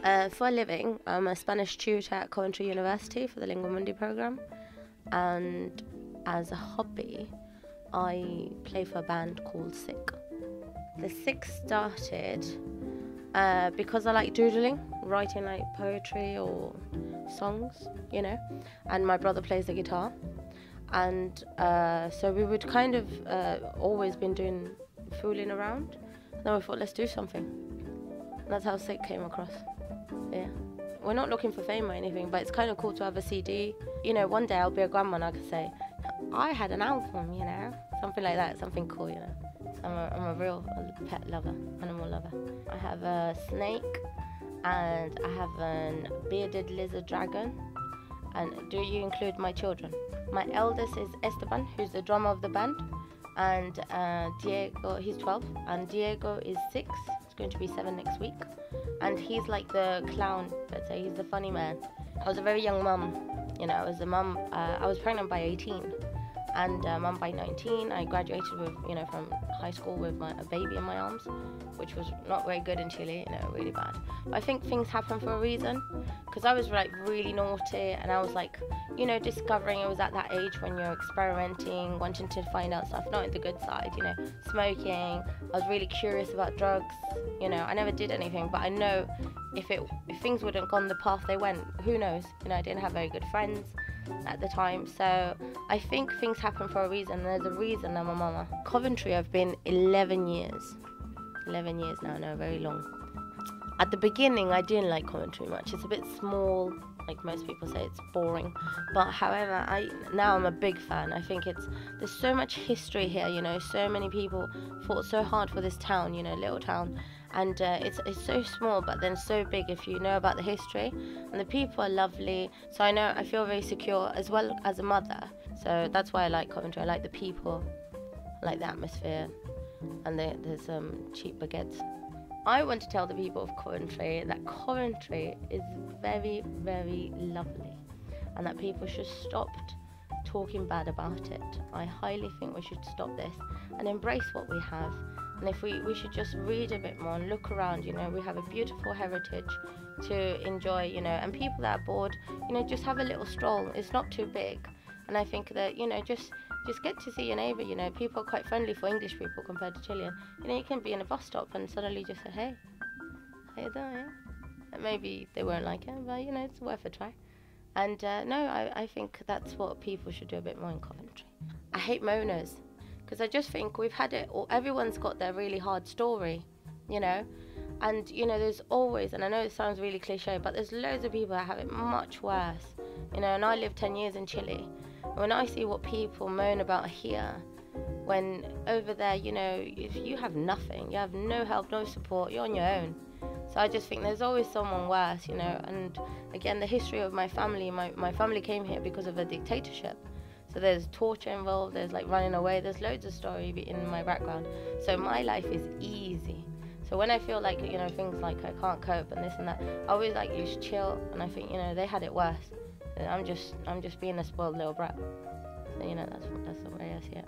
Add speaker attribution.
Speaker 1: For a living, I'm a Spanish tutor at Coventry University for the Lingua Mundi program, and as a hobby, I play for a band called Sick. The Sick started because I like doodling, writing like poetry or songs, and my brother plays the guitar, and so we would kind of always been doing fooling around. Then we thought, let's do something. And that's how Sick came across. Yeah. We're not looking for fame or anything, but it's kind of cool to have a CD. One day I'll be a grandma and I can say, I had an album, something like that, something cool, So I'm a real pet lover, animal lover. I have a snake and I have a bearded lizard dragon. And do you include my children? My eldest is Esteban, who's the drummer of the band, and Diego, he's 12, and Diego is 6. He's going to be 7 next week, and he's like the clown, let's say. He's the funny man. I was a very young mum, I was a mum. I was pregnant by 18, and mum by 19. I graduated with, from high school with a baby in my arms, which was not very good in Chile, really bad. But I think things happen for a reason, because I was like really naughty, and I was like, discovering. It was at that age when you're experimenting, wanting to find out stuff, not in the good side, smoking. I was really curious about drugs. I never did anything, but I know if things wouldn't gone the path they went, who knows? I didn't have very good friends at the time, so I think things happen for a reason. There's a reason I'm a mama. Coventry, I've been 11 years. 11 years now, no, very long. At the beginning, I didn't like Coventry much. It's a bit small, like most people say, it's boring. But however, now I'm a big fan. I think there's so much history here, so many people fought so hard for this town, little town. And it's so small, but then so big if you know about the history. And the people are lovely. So I feel very secure as well as a mother. So that's why I like Coventry. I like the people, I like the atmosphere, and there's cheap baguettes. I want to tell the people of Coventry that Coventry is very, very lovely, and that people should stop talking bad about it. I highly think we should stop this and embrace what we have. And if we should just read a bit more and look around, we have a beautiful heritage to enjoy, and people that are bored, just have a little stroll. It's not too big. And I think that, just get to see your neighbour, people are quite friendly for English people compared to Chilean. You can be in a bus stop and suddenly just say, hey, how you doing? And maybe they won't like it, but, it's worth a try. And no, I think that's what people should do a bit more in Coventry. I hate moaners, because I just think we've had it, or everyone's got their really hard story, and there's always, and I know it sounds really cliche, but there's loads of people that have it much worse, and I lived 10 years in Chile. When I see what people moan about here, when over there, if you have nothing, you have no help, no support, you're on your own. So I just think there's always someone worse, and again, the history of my family, my family came here because of a dictatorship. So there's torture involved, there's like running away, there's loads of story in my background. So my life is easy. So when I feel like, things like I can't cope and this and that, I always like, you should chill. And I think, they had it worse. And I'm just being a spoiled little brat. So, that's the way I see it.